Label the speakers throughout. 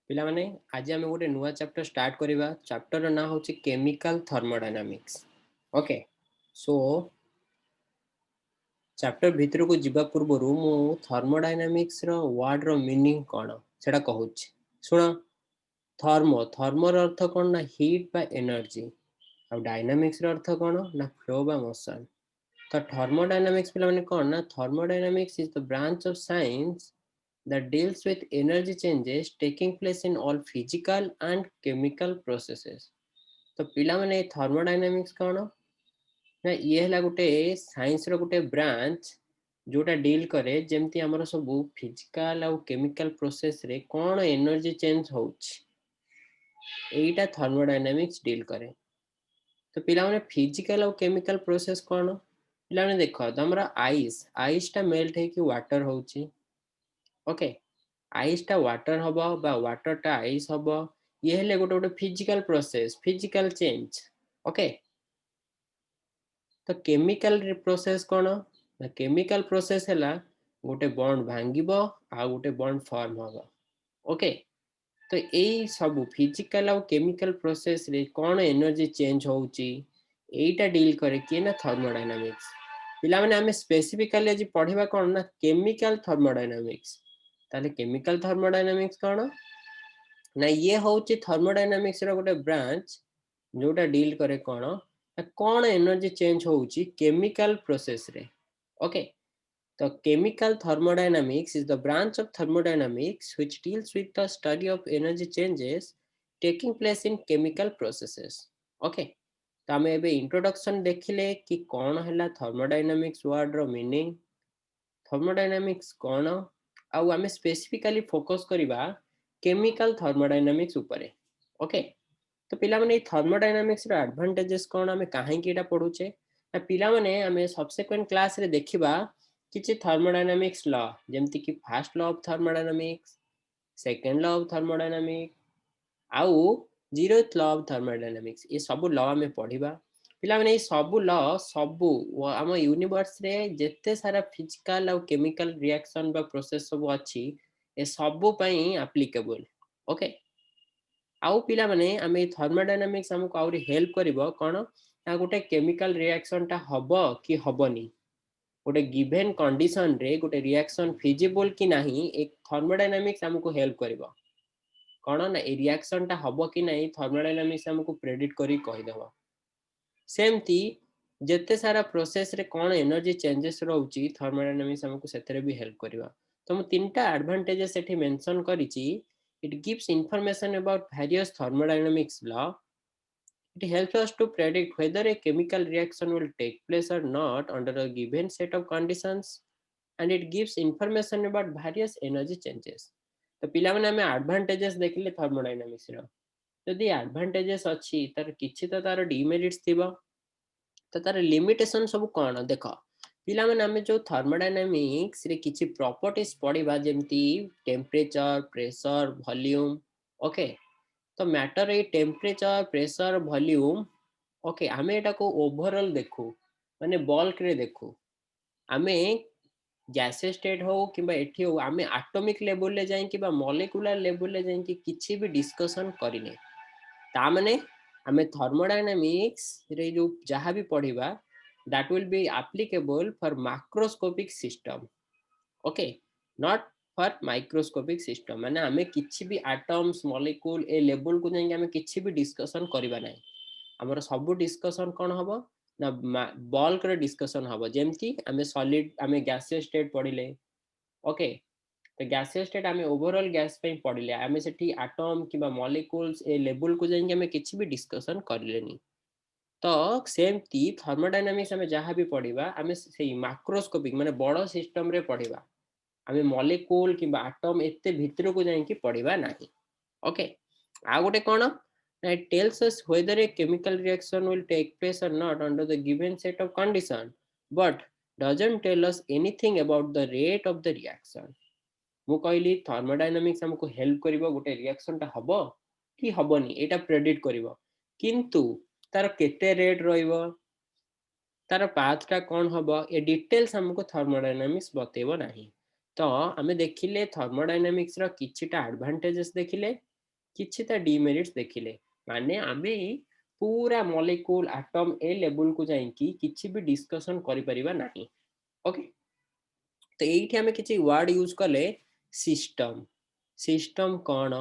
Speaker 1: पिला माने आज आम गोटे नुआ चैप्टर स्टार्ट करवा चैप्टर ना हूँ chemical thermodynamics. Okay so chapter भितर को जीवा पूर्व मु थर्मोडायनामिक्स रो वर्ड रो मीनिंग कौन सेटा कहूँ। शुण थर्मोर अर्थ कौन ना हीट बा एनर्जी और डायनामिक्स रो अर्थ कौन ना फ्लो बा मोशन। तो थर्मोडायनामिक्स पिला माने कौन ना thermodynamics is the branch of science that deals with energy changes taking place in all physical and chemical processes। तो पिला माने थर्मोडायनामिक्स कौन ना ये है गोटे साइंस रो गोटे ब्रांच जोटा डील करे जेमती हमर सब फिजिकल और केमिकल प्रोसेस रे कौन एनर्जी चेंज होउछ एटा थर्मोडायनामिक्स डील करे। तो पिला माने फिजिकल और केमिकल प्रोसेस कौन पिला माने देखो हमरा आइस आइसटा मेल्ट है कि वाटर होउची। ओके आइसटा वाटर हबो बा वाटरटा आइस हबो ये हेले गोटे गोटे physical process physical change. Okay तो केमिकल प्रोसेस कौन ना केमिकल प्रोसेस है गोटे बॉन्ड भांगिबो आ गोटे बॉन्ड फॉर्म हबो। ओके तो यही सब फिजिकल और केमिकल प्रोसेस रे कौन एनर्जी चेंज होउची एटा डील करे कि ना थर्मोडायनामिक्स। पिला माने हमें स्पेसिफिकली आज पढ़िबा कौन ना केमिकल थर्मोडायनामिक्स। ताले केमिकल थर्मोडायनामिक्स कौन ना ये हूँ थर्मोडायनामिक्स रो गोटे ब्रांच जोटा डील करे कौन ना कौन एनर्जी चेंज होउची केमिकल प्रोसेस रे। ओके तो chemical thermodynamics is the branch of thermodynamics which deals with the study of energy changes taking place in chemical processes। Okay तो आम एबे इंट्रोडक्शन देखिले कि कौन है थर्मोडायनामिक्स वर्ड रो मीनिंग थर्मोडायनामिक्स कौन आउ आम स्पेसिफिकली फोकस करवा केमिकल थर्मोडायनामिक्स उपरे। ओके तो पिला माने थर्मोडायनामिक्स रो एडवांटेजेस कौन आम कहीं एटा पढुचे ना पिला माने आम सब्सिक्वेंट क्लास रे देखिबा किछि थर्मोडायनामिक्स लॉ जेमति कि first law of thermodynamics second law of thermodynamics आउ जीरोथ लॉ ऑफ थर्मोडायनामिक्स ये सब लॉ में पढ़िबा। पिला माने सब लॉ सब आम यूनिवर्स रे जेते सारा फिजिकल और केमिकल रिएक्शन बा प्रोसेस सब अछि ए सब पई एप्लीकेबल। ओके आउ पिला माने आम थर्मोडायनामिक्स हमको आउरी हेल्प करिवो कोन ना गोटे केमिकल रिएक्शन टा हबो कि हबोनी गोटे गिवन कंडीशन रे गोटे रिएक्शन फिजिबल कि नहीं एक थर्मोडायनामिक्स हमको हेल्प करिवो कौन ना ए रिएक्शन टा हबो कि नहीं थर्मोडायनामिक्स हमको प्रेडिक्ट करी कहि देबो। सेमती जेते सारा प्रोसेस रे कौन एनर्जी चेंजेस रहउची थर्मोडायनामिक्स हमको सेतरे भी हेल्प करिवो। तो मु तीनटा एडवांटेजेस सेठी मेंशन करिची। It gives information about various thermodynamics law. It helps us to predict whether a chemical reaction will take place or not under a given set of conditions, and it gives information about various energy changes। तो पिला माने हमें advantages देखिले thermodynamics रो यदि advantages अछि तार किछि तो तार डिमेरिट्स थिबो तो तार लिमिटेशन सब कोन देखो पिला माने हमें जो थर्मोडायनामिक्स रे किछि प्रॉपर्टीज पढिबा जेमति टेम्परेचर प्रेशर वॉल्यूम। ओके तो मैटर ए टेम्परेचर प्रेशर वॉल्यूम। ओके आमे एटा को ओवरऑल देखू माने बल्क रे देखू आमे गैसेस स्टेट हो किबा एठी हो आमे एटॉमिक लेवल ले जाई किबा मॉलिक्यूलर लेवल ले जाई कि किछि भी डिस्कशन करिने ता माने आमे थर्मोडायनामिक्स रे जो जहां भी पढिबा that will be applicable for macroscopic system। Okay not for microscopic system माने आमे किछि भी एटम्स मॉलिक्यूल ए लेवल को जाई आमे किछि भी डिस्कशन करिबा नै हमर सब डिस्कशन कोन हबो ना बल्क रे डिस्कशन हबो जेमति आमे सॉलिड आमे गैसियस स्टेट पढिले। ओके तो गैसियस स्टेट आमे ओवरऑल गैस पे पढिले आमे सेठी एटम किबा मॉलिक्यूल्स ए लेवल को जाई आमे किछि भी डिस्कशन करलेनी। तो सेमती थर्मोडायनामिक्स आमे जहां भी पढिबा आमे सेही मैक्रोस्कोपिक माने बड़ सिस्टम रे पढिबा आमे मॉलिक्यूल किबा एटम एते भितर को जाई कि पढिबा नाही। ओके आ गोटे कोन it tells us whether a chemical reaction will take place or not under the given set of condition but doesn't tell us anything about the rate of the reaction। मु कहली thermodynamics हमको help करिवो गोटे reaction टा हबो कि हबोनी एटा predict करिवो किंतु तार केते रेट रहिवो तार पाथ टा कोन हबो ए डिटेल्स हमको थर्मोडायनामिक्स बतेबो नाही। तो आमे देखिले थर्मोडायनामिक्स रो किछिटा एडवांटेजेस देखिले किछि ता डिमेरिट्स देखिले माने आमे पूरा मॉलिक्यूल एटम ए लेवल को जाई कि किछि भी डिस्कशन करि परिबा नाही। ओके तो एठी आमे किछि वर्ड यूज कले सिस्टम सिस्टम कोन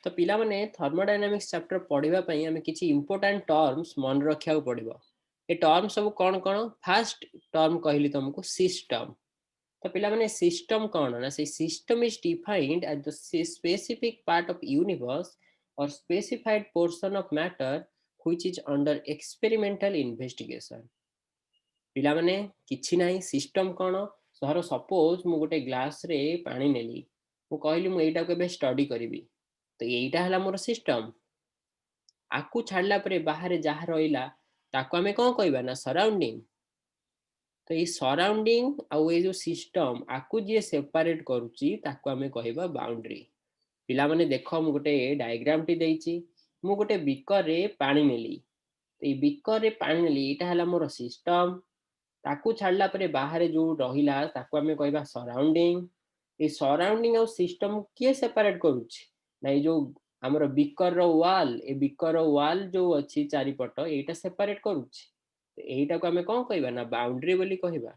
Speaker 1: तो पिला माने थर्मोडायनामिक्स चैप्टर पढिबा पई आमे किछि इंपोर्टेंट टर्म्स मन रखिया पड़िबो। ए टर्म सब कोन कोन फर्स्ट टर्म कहली तुमको सिस्टम तो पिला माने सिस्टम कोन ना से system is defined as the specific part of universe or specified portion of matter which is under experimental investigation. पिला माने किछि नाही सिस्टम कोन धर सपोज मु गोटे ग्लास रे पानी नेली मु कहली मु एटा को बे स्टडी करिवि तो एटा हला मोर सिस्टम आकु छाड़ला परे बाहर जहा रहिला ताको आमे कोन कहबा ना सराउंडिंग तो ये सराउंडिंग आउ ये जो सिस्टम आकु जे सेपरेट करूची ताको आमे कहबा बाउंड्री। पिला माने देखो मु गोटे डायग्राम टी देइची मु गोटे बीकर रे पानी नेली तो ये बीकर रे पानी नेली एटा हला मोर सिस्टम ताकू छाड़ला परे बाहर जो रहिला ताकू आमे कहबा सराउंडिंग। ए सराउंडिंग और सिस्टम किए सेपरेट करूची ना ये जो हमर बीकर रो वाल ए बीकर रो वाल जो अछि चारि पट एटा सेपरेट करूची तो एटा को आमे कोन कहबा ना बाउंड्री बोली कहबा।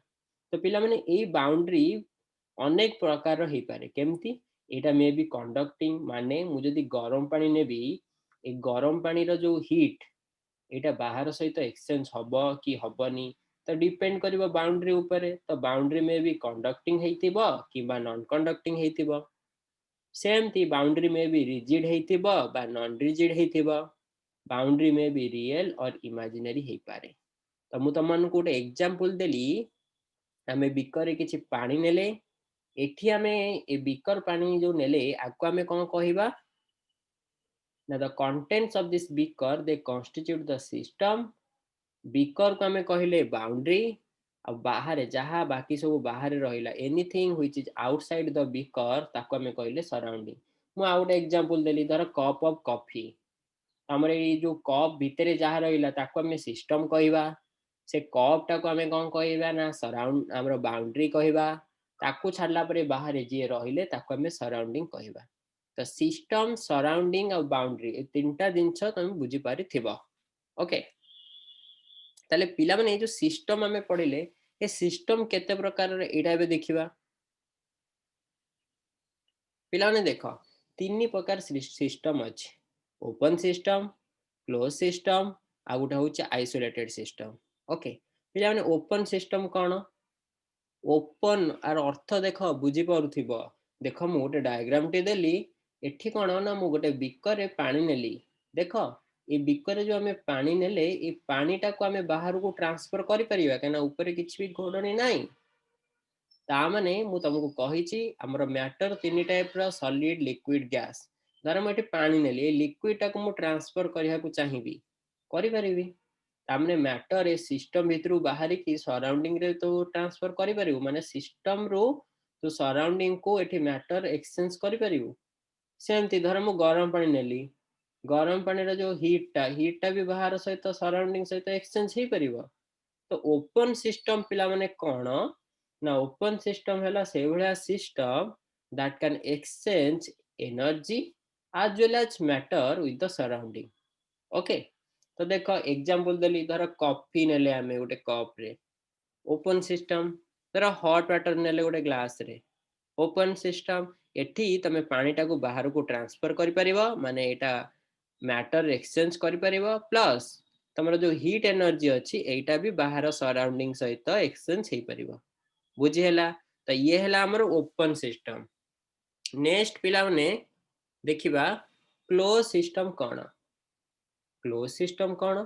Speaker 1: तो पिला माने ए बाउंड्री अनेक प्रकार हेई पारे केमती एटा मे बी कंडक्टिंग माने मु जदी गरम पानी नेबी ए गरम पानी रो जो हीट एटा बाहर सहित एक्सचेंज हबो कि हबनी तो डिपेंड करिवो बाउंड्री ऊपर तो बाउंड्री में भी कंडक्टिंग हेतिबो किबा नॉन कंडक्टिंग हेतिबो सेमती बाउंड्री में भी रिजिड हेतिबो बा नॉन रिजिड हेतिबो बाउंड्री में भी रियल और इमेजिनरी हेई पारे। तो मु तमन को एक एग्जांपल देली आमे बिकर रे किछि पानी नेले एठी आमे ए बिकर पानी जो नेले आको आमे कोन कहिबा ना the contents of this beaker they constitute the system beaker को आमे कहले बाउंड्री अब बाहर जहाँ बाकी सब बाहर रहिला anything which is outside the beaker ताको आमे कहले सराउंडिंग। मु आउट एग्जांपल देली धर कप ऑफ कॉफी हमर ए जो कप भितरे जहाँ रहिला ताको आमे सिस्टम कहबा से कप टाको आमे कोन कहबा ना सराउंड हमर बाउंड्री कहबा ताको छाडला परे बाहर जे रहिले ताको आमे सराउंडिंग कहबा। तो सिस्टम सराउंडिंग और बाउंड्री ए तीनटा जिंस तुम बुझी पारिथिबो। ओके ताले पिला माने जो सिस्टम आमे पढिले ए सिस्टम केते प्रकार रे एटा बे देखिबा। पिला माने देखो तीन प्रकार सिस्टम अछि ओपन सिस्टम क्लोज सिस्टम आ गुटा होचे आइसोलेटेड सिस्टम। ओके पिला माने ओपन सिस्टम कोन ओपन आर अर्थ देखो बुझी पारुथिबो देखो मु गोटे डायग्राम टे देली एठी कोन ना मु गोटे बीकर रे पानी नेली देखो ए बीकर रे जो हमें पानी नेले ए पानी टा को हमें बाहर को ट्रांसफर करि परिबा केना ऊपर किछि भी घोडणी नाही ता माने मु तुमको कहिछि हमर मैटर तीन टाइप रो सॉलिड लिक्विड गैस धर मु एठी पानी नेली ए लिक्विड टा को मु ट्रांसफर करिया को चाहिबी करि परिबी तामने मैटर ए सिस्टम भितरु बाहरी की सराउंडिंग रे तो ट्रांसफर करि परिबो माने सिस्टम रो तो सराउंडिंग को एठी मैटर एक्सचेंज करि परिबो। सेमती धर मु गरम पानी नेली गरम पानी रो जो हीट टा भी बाहर सहित सराउंडिंग सहित एक्सचेंज हे परिबो। तो ओपन सिस्टम पिला माने कोन ना ओपन सिस्टम हैला से भलिया system that can exchange energy as well as matter with the surrounding। Okay तो देखो एग्जांपल देली धर कॉफी नेले आमे गोटे कप रे ओपन सिस्टम धर हॉट वाटर नेले गोटे ग्लास रे ओपन सिस्टम एठी तमे पानी टाको बाहर को ट्रांसफर करि परिबो माने एटा मैटर एक्सचेंज करि परिबो प्लस तमरो जो हीट एनर्जी अछि एटा भी बाहर सराउंडिंग सहित एक्सचेंज हे परिबो बुझी हैला। तो ये हैला हमर ओपन सिस्टम। नेक्स्ट पिला माने देखिबा क्लोज सिस्टम कोन क्लोज सिस्टम कोन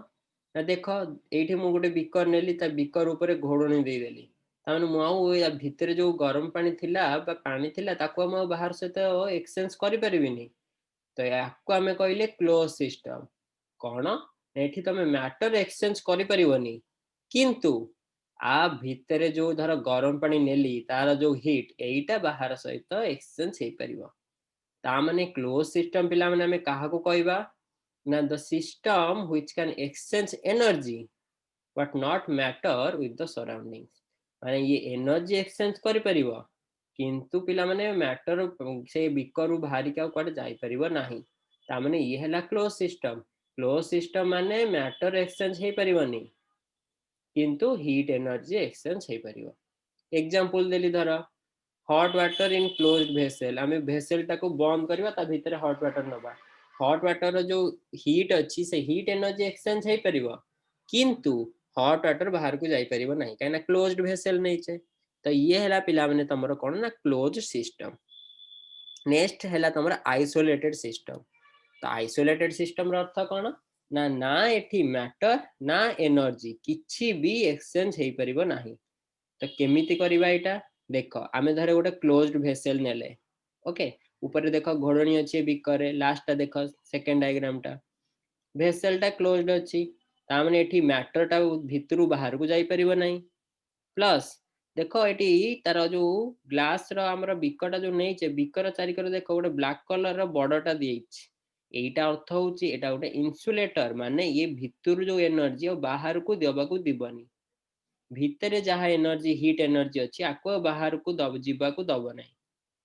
Speaker 1: ना देखो एठी मु गोटे बीकर नेली ता बीकर ऊपर घोडणी दे देली ताने मु आउ या भितरे जो गरम पानी थिला बा पानी थिला ताको हम बाहर सहित एक्सचेंज करि परिबिनी तो याको आमे कहले क्लोज सिस्टम कोन एठी तमे मैटर एक्सचेंज करि परिबोनी किंतु आ भितरे जो धर गरम पानी नेली तार जो हीट एटा बाहर सहित एक्सचेंज हे परिबो ता माने क्लोज सिस्टम पिला माने हमें काहा को कहबा ना the system which can exchange energy but not matter with the surroundings माने ये एनर्जी एक्सचेंज करि परिबो किंतु पिला माने मैटर से बीकर बाहरी का कोड जाई परिबो नाही तामाने ये हैला क्लोज सिस्टम माने मैटर एक्सचेंज हे परिवनी किंतु हीट एनर्जी एक्सचेंज हे परिवो एग्जांपल देली धर hot water in closed vessel आमे भेसेल टाको बंद करबा ता भीतर हॉट वाटर नबा हॉट वाटर जो हीट अच्छी से हीट एनर्जी एक्सचेंज हे परिवो किंतु हॉट वाटर बाहर को जाई परिवो नहीं काना क्लोज्ड भेसेल नहीं छे तो ये हैला पिला माने तमरो कोन ना क्लोज्ड सिस्टम नेक्स्ट हैला तमरो आइसोलेटेड सिस्टम तो आइसोलेटेड सिस्टम रो अर्थ कोन ना ना एठी मैटर ना एनर्जी किछि भी एक्सचेंज हे परिवो नाही तो केमिति करिबा एटा देखो आमे धरे गोटे क्लोज्ड भेसेल नेले ओके ऊपर देखो घोड़णी अछि बिकरे लास्ट टा देखो सेकंड डायग्राम टा भेसेल टा क्लोज्ड अछि ता माने एठी मैटर टा भितरु बाहर को जाई परिबो नाही प्लस देखो एटी तार जो ग्लास रो हमर बिकटा जो नै छे बिकर चारिकर देखो गोटे ब्लैक कलर रो बॉर्डर टा दिएछि एटा अर्थ होउछि एटा गोटे इन्सुलेटर माने ये भितरु जो एनर्जी बाहर को देबा को दिबनी भितरे जहाँ एनर्जी हीट एनर्जी अच्छी आपको बाहर को जीवा को दब ना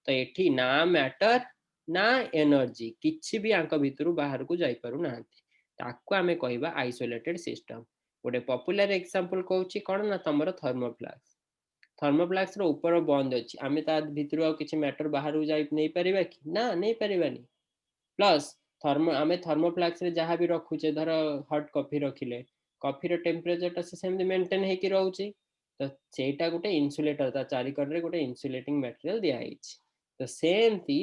Speaker 1: तो ये ना मैटर ना एनर्जी किसी भी आंक भितर बाहर को जाई पारु ना ताको आमे कहबा आइसोलेटेड सिस्टम गोटे पॉपुलर एग्जांपल कहूची कोन ना तमरो थर्मोफ्लास्क रो ऊपर बंद अछि आमे ता भितर आ किछि मैटर बाहर को जाई नै परिबा कि ना नै परिबानी प्लस आमे थर्मोफ्लास्क रे जहाँ भी रखुचे धर हॉट कॉफी रखिले कॉफी रो टेम्परेचर ता सेमति मेंटेन हे कि रहउची तो सेटा गोटे इन्सुलेटर ता चारि कर रे गोटे इन्सुलेटिंग मटेरियल दिया हिच तो सेमति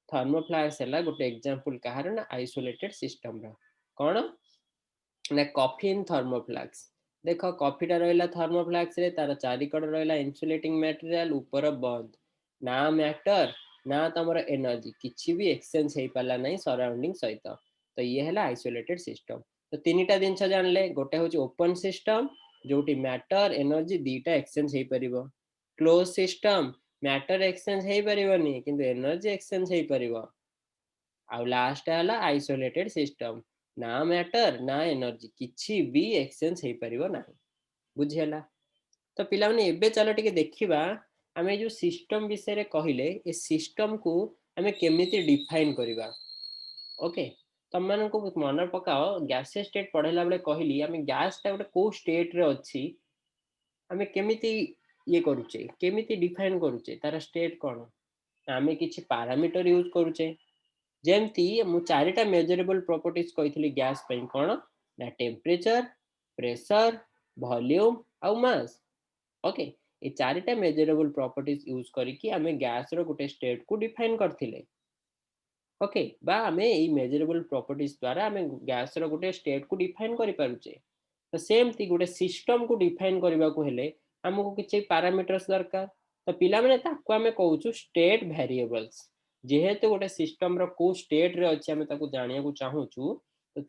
Speaker 1: थर्मोफ्लास्क हैला गोटे एग्जांपल कहार ना आइसोलेटेड सिस्टम रो कोन ना कॉफी इन थर्मोफ्लास्क देखो कॉफी टा रहला थर्मोफ्लास्क रे तार चारि कर रहला इन्सुलेटिंग मटेरियल ऊपर बंद ना मैटर ना तमर एनर्जी किछि भी एक्सचेंज हे पाला नै सराउंडिंग सहित तो ये हैला आइसोलेटेड सिस्टम तो तीनटा जिनस जानले गोटे होची ओपन सिस्टम जोटी मैटर एनर्जी दीटा एक्सचेंज हे परिबो क्लोज सिस्टम मैटर एक्सचेंज हे परिबोनी किंतु एनर्जी एक्सचेंज हे परिबो आ लास्ट हैला आइसोलेटेड सिस्टम ना मैटर ना एनर्जी किछि भी एक्सचेंज हे परिबो नाही बुझियला तो पिला माने एबे चलो टिके देखिबा आमे जो सिस्टम विषय रे कहिले ए सिस्टम को आमे केमिति डिफाइन करिबा ओके तम मन को मन पकाओ गैस स्टेट पढ़ेला बेले कहली आमे गैस टा गोटे को स्टेट रे अछि आमे केमिति ये करूचे केमिति डिफाइन करूचे तार स्टेट कोन आमे किछि पैरामीटर यूज करूचे जेमती मु चारिटा मेजरेबल प्रॉपर्टीज कहितली गैस पई कोन ना टेम्परेचर प्रेशर वॉल्यूम आ मास ओके ये चारिटा मेजरेबल प्रॉपर्टीज यूज करिकी आमे गैस रो गोटे स्टेट को डिफाइन करथिले ओके बा आमे ए मेजरेबल प्रॉपर्टीज द्वारा आमे गैस रो गोटे स्टेट को डिफाइन करि पारुचे तो सेम थी गोटे सिस्टम को डिफाइन करबा को हेले हमको किछि पैरामीटर्स दरकार तो पिला माने ताको आमे कहउछु स्टेट वेरिएबल्स जेहेतु गोटे सिस्टम रो को स्टेट रे अछि आमे ताको जानिया को चाहूछु तो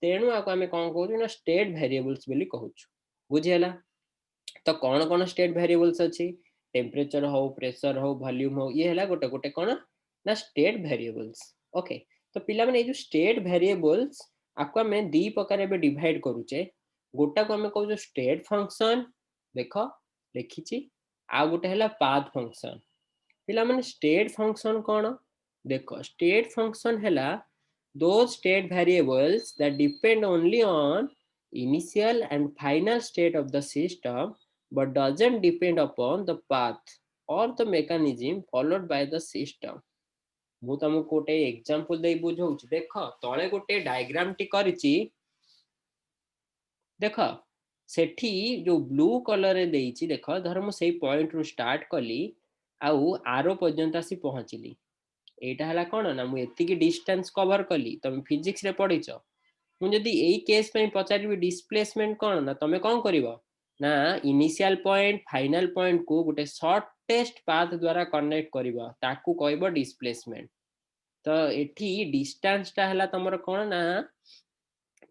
Speaker 1: तेनु आको आमे कोन कहउछु ना स्टेट वेरिएबल्स बोली कहउछु बुझियला तो कौन कौन स्टेट वेरिएबल्स अच्छी टेम्परेचर हो प्रेशर हो वॉल्यूम हो ये हैला गोटे गोटे कौन ना स्टेट वेरिएबल्स ओके तो पिला माने जो स्टेट वेरिएबल्स आपको हमें दी प्रकार एबे डिवाइड करूचे गोटा को हमें कहू स्टेट फंक्शन देखो लिखिची आ गोटे हैला पाथ फंक्शन पिला माने स्टेट फंक्शन कौन देखो स्टेट फंक्शन हैला those state variables that depend only on initial and final state of the system but doesn't depend upon the path or the mechanism followed by the system मु तुमको गोटे example दे बुझौछि देखो तळे गोटे diagram T करिछि देखो सेठी जो blue colour रे देइछि देखो धर मु सेही पॉइंट रु स्टार्ट कली आउ आरो पर्यंत आसी पहुंचली एटा हला कोन ना मु एतिकी डिस्टेंस कवर कली तुम फिजिक्स रे पढिछ मु जदी एई केस पई पचारिबी डिस्प्लेसमेंट कोन ना तमे कोन करिवो ना इनिशियल पॉइंट फाइनल पॉइंट को गोटे शॉर्टेस्ट पाथ द्वारा कनेक्ट करिवो ताकू कहबो डिस्प्लेसमेंट तो एठी डिस्टेंस ता हला तमरो कोन ना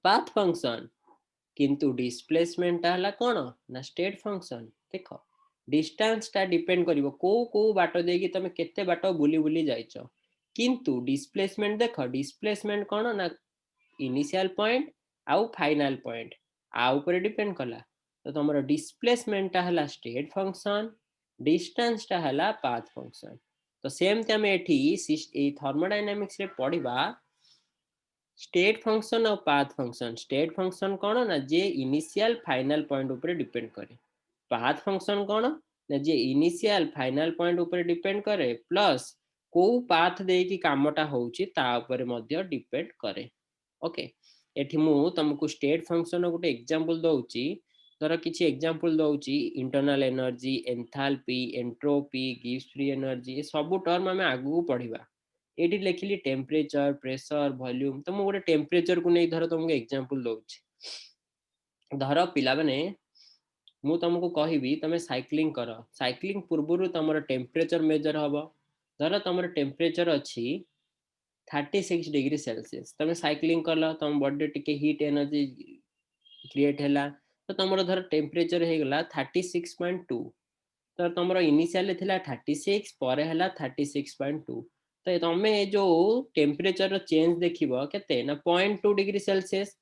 Speaker 1: पाथ फंक्शन किंतु डिस्प्लेसमेंट ता हला कोन ना स्टेट फंक्शन देखो डिस्टेंस ता डिपेंड करिवो को को बाटो देकी तमे केते बाटो बुली बुली जाइछो किंतु डिस्प्लेसमेंट देखो डिस्प्लेसमेंट कोन ना इनिशियल पॉइंट आउ फाइनल पॉइंट आ ऊपर डिपेंड कला तो तमरो डिस्प्लेसमेंट ता हला स्टेट फंक्शन डिस्टेंस ता हला पाथ फंक्शन तो सेम ते हम एठी ए थर्मोडायनामिक्स रे पढिबा स्टेट फंक्शन और पाथ फंक्शन। स्टेट फंक्शन कौन ना जे इनिशियल फाइनल पॉइंट ऊपर डिपेंड करे। पाथ फंक्शन कौन ना जे इनिशियल फाइनल पॉइंट ऊपर डिपेंड करे प्लस को पाथ देकी कामटा होउची ता ऊपर मध्य डिपेंड करे। ओके, एठी मु तुमको स्टेट फंक्शन गोटे एग्जांपल दउची। धर किछि एग्जांपल दउची, इंटरनल एनर्जी, एंथैल्पी, एंट्रोपी, गिव्स फ्री एनर्जी, सब टर्म हमें आगु पढ़िबा। एठी लिखिली टेम्परेचर, प्रेशर, वॉल्यूम। तो मु गोटे टेम्परेचर को नहीं धर तुमको एग्जांपल दउची। धर पिला माने मु तुमको कहबी तमे साइक्लिंग कर। साइक्लिंग पूर्व तुम टेम्परेचर मेजर हम। धर तुम टेम्परेचर अच्छी 36 डिग्री सेल्सियस, तुम साइक्लिंग कल, तुम बॉडी टिके हीट एनर्जी क्रिएट है, तो तुम धर टेम्परेचर हो गला 36.2। तो तुम इनिशियल थिला 36 पर है 36.2। तो तुम जो टेम्परेचर चेंज देखिबो केते ना 0.2 डिग्री सेल्सियस।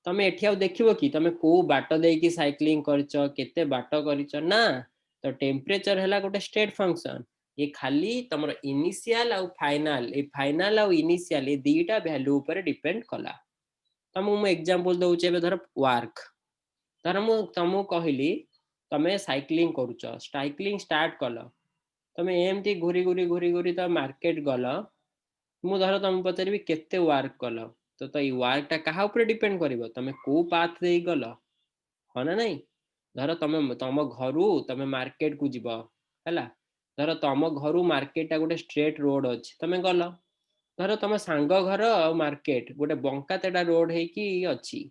Speaker 1: तुम एठी आउ देखिबो कि तुम को बाट देकी साइक्लिंग करछ, केते बाट करछ ना। तो टेम्परेचर है गोटे स्टेट फंक्शन। ये खाली तुम इनिशियल आउ फाइनल, ए फाइनल आउ इनिशियल ए दीटा वैल्यू ऊपर डिपेंड कला। तुमको मु एग्जांपल दउचे एबे धर वर्क। धर मु तुमको कहली तमे साइक्लिंग करूछ, साइक्लिंग स्टार्ट कल, तमे एमती घूरी घूरी घूरी घूरी तो मार्केट गल। मु धर तुम पचारि केते वर्क कल, तो ये वर्क टा कहा ऊपर डिपेंड करिवो, तमे को पाथ दे गल, हाँ ना नहीं। धर तमे तम घरु तमे मार्केट को जीव हैला। धर तम घरु मार्केट टा गोटे स्ट्रेट रोड अछि, तमे गल। धर तम सांग घर मार्केट गोटे बंका तेडा रोड है कि अच्छी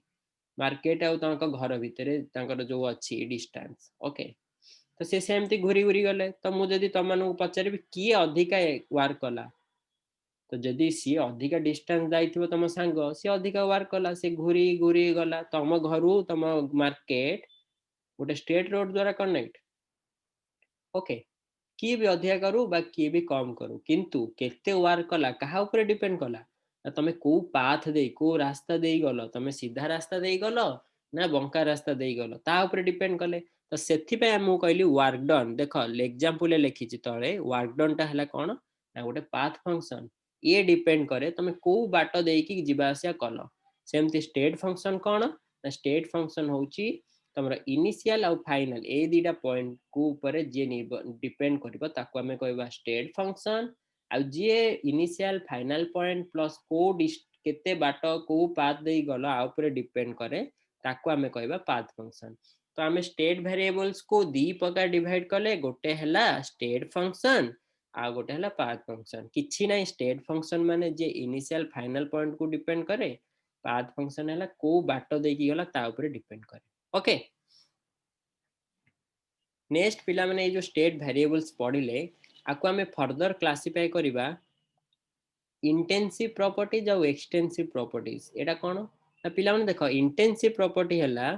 Speaker 1: मार्केट आउ तांको घर भितरे तांकर जो अच्छी डिस्टेंस। ओके, तो से सेमती घूरी घूरी गले। तो मु जदि तुम मानू पचारि किए अधिका वर्क कला, तो जदि सी अधिका डिस्टेंस जाइथिबो तुम सांग, सी अधिका वर्क कला, से घूरी घूरी गला तुम घरु तुम मार्केट गोटे स्ट्रेट रोड द्वारा कनेक्ट। ओके, किए भी अधिका करू बा किए भी कम करू, किंतु केते वर्क कला कहा ऊपर डिपेंड कला ना तमे को पाथ दे को रास्ता दे गलो, तमे सीधा रास्ता दे गलो ना बंका रास्ता दे गलो, ता ऊपर डिपेंड कले। तो सेथि पे मु कहली वर्क डन। देखो एग्जांपल लिखिछि तळे वर्क डन टा हला कोन ना गोटे पाथ फंक्शन। ये डिपेंड करे तमे को बाट देकी जिबा आसिया कलो। सेमती स्टेट फंक्शन कोन ना स्टेट फंक्शन होची तमरा इनिशियल आउ फाइनल ए दीटा पॉइंट को ऊपर जे डिपेंड करिवो ताको हमें कहबा स्टेट फंक्शन। आ जे इनिशियल फाइनल पॉइंट प्लस को केते बाट को पाथ दे गलो आ ऊपर डिपेंड करे ताको हमें कहबा पाथ फंक्शन। तो हमें स्टेट वेरिएबल्स को दी प्रकार डिवाइड कले, गोटे हला स्टेट फंक्शन आ गोटे हला पाथ फंक्शन। किछि नै स्टेट फंक्शन माने जे इनिशियल फाइनल पॉइंट को डिपेंड करे, पाथ फंक्शन हला को बाट देकी गला ता ऊपर डिपेंड करे। ओके, नेक्स्ट पिला माने जो स्टेट वेरिएबल्स पढ़िले आको हमें फर्दर क्लासिफाई करिबा इंटेंसिव प्रॉपर्टीज और एक्सटेंसिव प्रॉपर्टीज। एटा कोन ना पिला माने देखो इंटेंसिव प्रॉपर्टी हला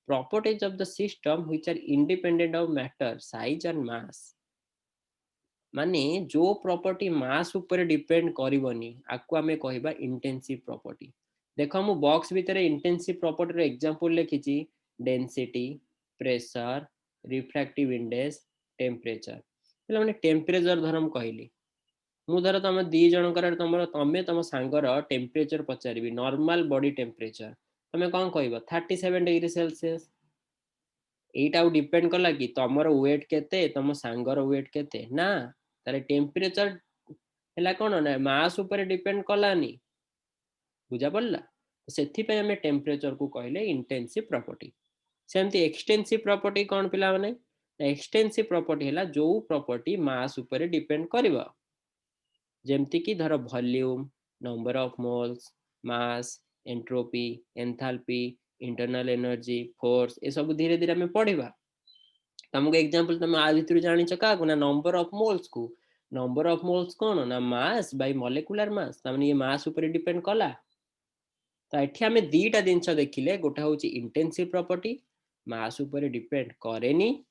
Speaker 1: properties of the system which are independent of matter size and mass. माने जो प्रॉपर्टी मास ऊपर डिपेंड करबनी आको हमें कहबा इंटेंसिव प्रॉपर्टी। देखो मु बॉक्स भीतर इंटेंसिव प्रॉपर्टी रो एग्जांपल लिखिछि density, pressure, refractive index, temperature. पिला माने टेम्परेचर धरम कहली मु धर तुम दी जनकर तुम सांगर टेम्परेचर पचारि नॉर्मल बॉडी टेम्परेचर, तुम कौन कह 37 डिग्री सेल्सियस। एटा डिपेंड कला कि तुमर वेट केते तुम सांगर वेट केते ना, तारे टेम्परेचर हैला कोन ना मास ऊपर डिपेंड कलानी। बुझा पड़ला। सेथि पे हमें टेम्परेचर को कहले इंटेंसिव प्रॉपर्टी। सेमती एक्सटेंसिव प्रॉपर्टी कौन पिला माने एक्सटेंसिव प्रॉपर्टी हैला जो प्रॉपर्टी मास ऊपर डिपेंड करबा, जेमती कि धर volume, number of moles, mass, entropy, enthalpy, internal energy, force, ये सब धीरे धीरे हमें पढ़िबा। तुमको एग्जांपल तुम आ भितर जानिछ का ना नंबर ऑफ मोल्स को। नंबर ऑफ मोल्स कौन ना मास बाय मॉलिक्यूलर मास, तमने ये मास ऊपर डिपेंड कला। तो एठी हमें दीटा जिंस देखिले, गोटा होची इंटेंसिव प्रॉपर्टी मास ऊपर डिपेंड करेनी,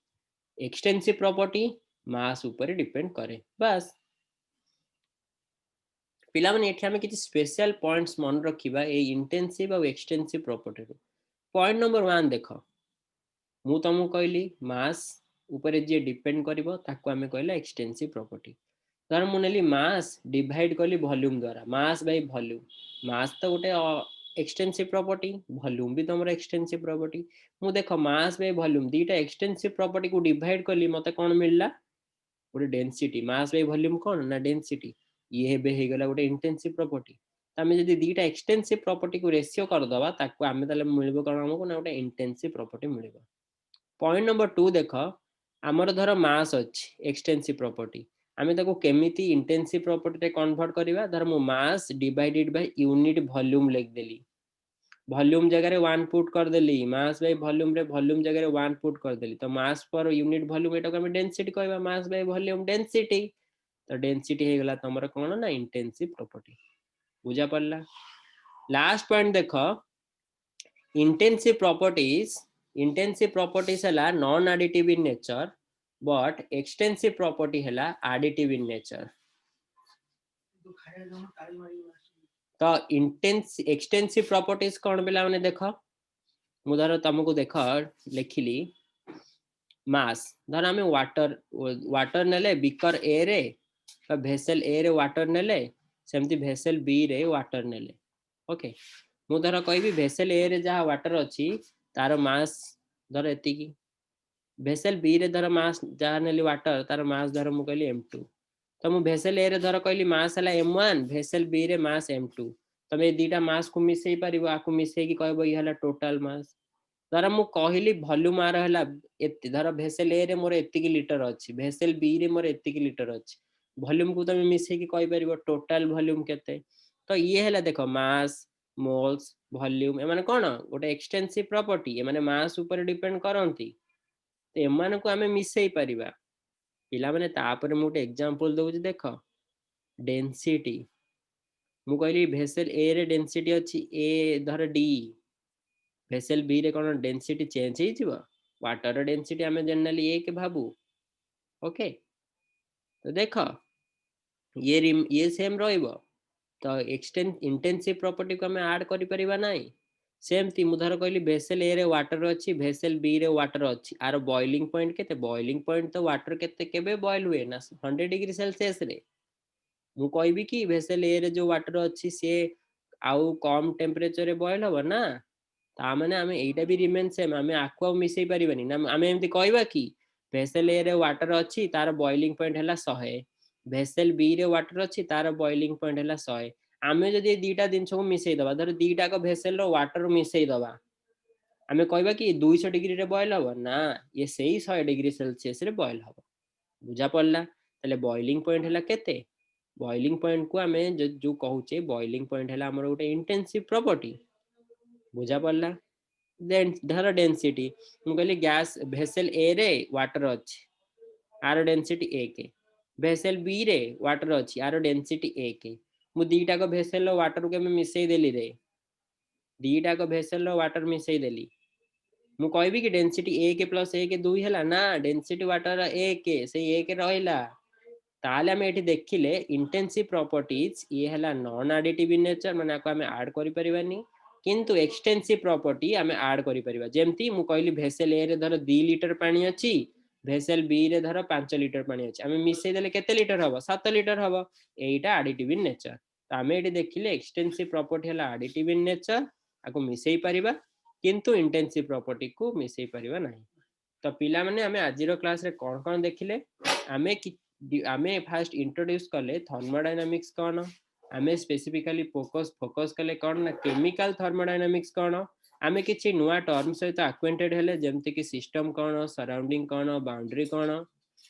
Speaker 1: एक्सटेंसिव प्रॉपर्टी मास ऊपर डिपेंड करे। बस पिला माने एठी हमें किछि स्पेशल पॉइंट्स मन रखिबा ए इंटेंसिव और एक्सटेंसिव प्रॉपर्टी रो। पॉइंट नंबर 1 देखो मु तुमको कहली मास ऊपर जे डिपेंड करिवो ताको हमें कहला एक्सटेंसिव प्रॉपर्टी। धर मुझे मास डिवाइड कली वॉल्यूम द्वारा मास बाय वॉल्यूम मास तो गोटे एक्सटेंसिव प्रॉपर्टी वॉल्यूम भी तुम एक्सटेंसिव प्रॉपर्टी मु देख मास बाय वॉल्यूम दीटा एक्सटेंसिव प्रॉपर्टी को डिवाइड कली मते कौन मिलला गोटे डेंसिटी मास बाय वॉल्यूम कौन ना डेंसिटी ये हेबे हे गला गोटे इंटेंसिव प्रॉपर्टी आमे जदी दीटा एक्सटेंसिव प्रॉपर्टी को रेशियो कर दबा ताको आमे ताले मिलबो कोन हमको ना गोटे इंटेंसिव प्रॉपर्टी मिलबो पॉइंट नंबर 2 देख आमर धर मास अछि एक्सटेंसिव प्रॉपर्टी आमे ताको केमिति इंटेंसिव प्रॉपर्टी रे कन्वर्ट करिवा धर मु mass divided by unit volume लिख देली वॉल्यूम जगह रे 1 पुट कर देली मास बाय वॉल्यूम रे वॉल्यूम जगह रे 1 पुट कर देली तो मास पर यूनिट वॉल्यूम एटा को हम डेंसिटी कहबा मास बाय वॉल्यूम डेंसिटी तो डेंसिटी हे गला तमरा कोन ना इंटेंसिव प्रॉपर्टी बुझा पड़ला लास्ट पॉइंट देखो इंटेंसिव प्रॉपर्टीज हला non additive in nature but extensive property हला एडिटिव इन नेचर तो एक्सटेंसिव प्रॉपर्टीज कौन पिला माने देखो मु धर तुमको देख लिखिली मास धर आम वाटर नेले बिकर ए रे भेसेल ए रे वाटर नेले सेमती भेसेल बी रे वाटर नेले ओके मु धर कहबी भेसेल ए रे जहाँ वाटर अच्छी तार मास धर एतिकी भेसेल बी रे धर मास जहाँ नेली वाटर तार मास धर मु कहली m2 तो मु भेसेल ए रे धर कहली मास हला m1 भेसेल बी रे मास m2 तमे दीटा मास को मिसई परिबो आकु मिसई की कहबो ई हला टोटल मास धर मु कहली वॉल्यूम आर हला एति धर भेसेल ए रे मोर एतिकी लीटर अछि भेसेल बी रे मोर एतिकी लीटर अछि वॉल्यूम को तमे मिसई की कहि परिबो टोटल वॉल्यूम केते तो ये हला देखो मास मोल्स वॉल्यूम ए माने कोन गोटे एक्सटेंसिव प्रॉपर्टी ए माने मास ऊपर डिपेंड करंती तो एमान को आमे मिसई परिबा पिला माने तापर मु एग्जांपल दउछि देखो डेंसिटी मु कहली भेसेल ए रे डेंसिटी अछि ए धर डी भेसेल बी रे कोन डेंसिटी चेंज हे जिवो वाटर डेंसिटी आमे जनरली ए के भाबू ओके तो देखो ये सेम रहइबो तो इंटेंसिव प्रॉपर्टी को आमे ऐड करि परिबा नाही सेमती मु धर कहली भेसेल ए रे वाटर अछि भेसेल बी रे वाटर अछि आर बॉइलिंग पॉइंट केते बॉइलिंग पॉइंट तो वाटर केते केबे बॉइल हुए ना 100 डिग्री सेल्सियस रे मु कहबी कि भेसेल ए रे जो वाटर अछि से आउ कम टेंपरेचर रे बॉइल होबो ना ता माने आमे एटा भी रिमेन सेम आमे आक्वा मिसई परिबानी ना आमे एमती कहबा कि भेसेल ए रे वाटर अछि तार बॉइलिंग पॉइंट हला 100 भेसेल बी रे वाटर अछि तार बॉइलिंग पॉइंट हला 100 आमे जदि दीटा दिन को मिसई दबा धर दीटा को भेसेल रो वाटर मिसई दबा आमे कहबा कि 200 डिग्री रे बॉइल होबो ना ये सही 100 डिग्री सेल्सियस रे बॉइल होबो बुझा पड़ला तले बॉइलिंग पॉइंट हला केते बॉइलिंग पॉइंट को आमे जो कहूचे बॉइलिंग पॉइंट हला हमर गोटे इंटेंसिव प्रॉपर्टी बुझा पड़ला देन धर डेंसिटी मु कहली गैस भेसेल ए रे वाटर अछि आर डेंसिटी ए के भेसेल बी रे वाटर अछि आर डेंसिटी ए के मु दीटा को भेसेल रो वाटर के मिसई देली रे दीटा को भेसेल रो वाटर मिसई देली मु कहबी कि डेंसिटी ए के प्लस ए के 2 हला ना डेंसिटी वाटर ए के से ए के रहिला ताले हमें एठी देखिले इंटेंसिव प्रॉपर्टीज ये हला नॉन एडिटिव इन नेचर माने को हमें ऐड करि परिबानी किंतु एक्सटेंसिव प्रॉपर्टी हमें ऐड करि परिबा जेमती मु कहली भेसेल ए रे धर 2 लीटर पानी अछि भेसेल बी रे धर 5 लीटर पानी अछि हमें मिसई देले केते लीटर हबो 7 लीटर हबो एटा एडिटिव इन नेचर त हमें एठी देखिले एक्सटेंसिव प्रॉपर्टी हला एडिटिव इन नेचर आको मिसई परिबा किंतु इंटेंसिव प्रॉपर्टी को मिसई परिबा नाही तो पिला माने हमें आजिरो क्लास रे कोन कोन देखिले हमें आमे फास्ट इंट्रोड्यूस कले थर्मोडायनामिक्स कौन आमे स्पेसिफिकली फोकस कले कौन ना केमिकल थर्मोडायनामिक्स कौन आमे किछि नुआ टर्म सहित अक्वेंटेड हेले जेमति कि सिस्टम कौन सराउंडिंग कौन बाउंड्री कौन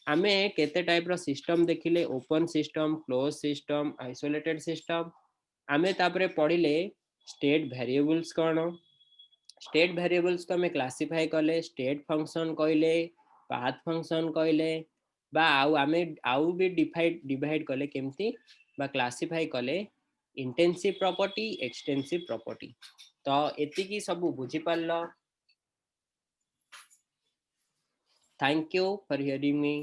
Speaker 1: आमे केते टाइप रो सिस्टम देखिले open system close system isolated system आमे तापरे पढिले स्टेट वेरिएबल्स कौन स्टेट वेरिएबल्स को हमें क्लासिफाई कले स्टेट फंक्शन कहले पाथ फंक्शन कहले बा आउ भी डिवाइड कले केमती बा क्लासिफाई कले इंटेंसिव प्रॉपर्टी एक्सटेंसिव प्रॉपर्टी तो एतिकी सब बुझी पारलो thank you for hearing me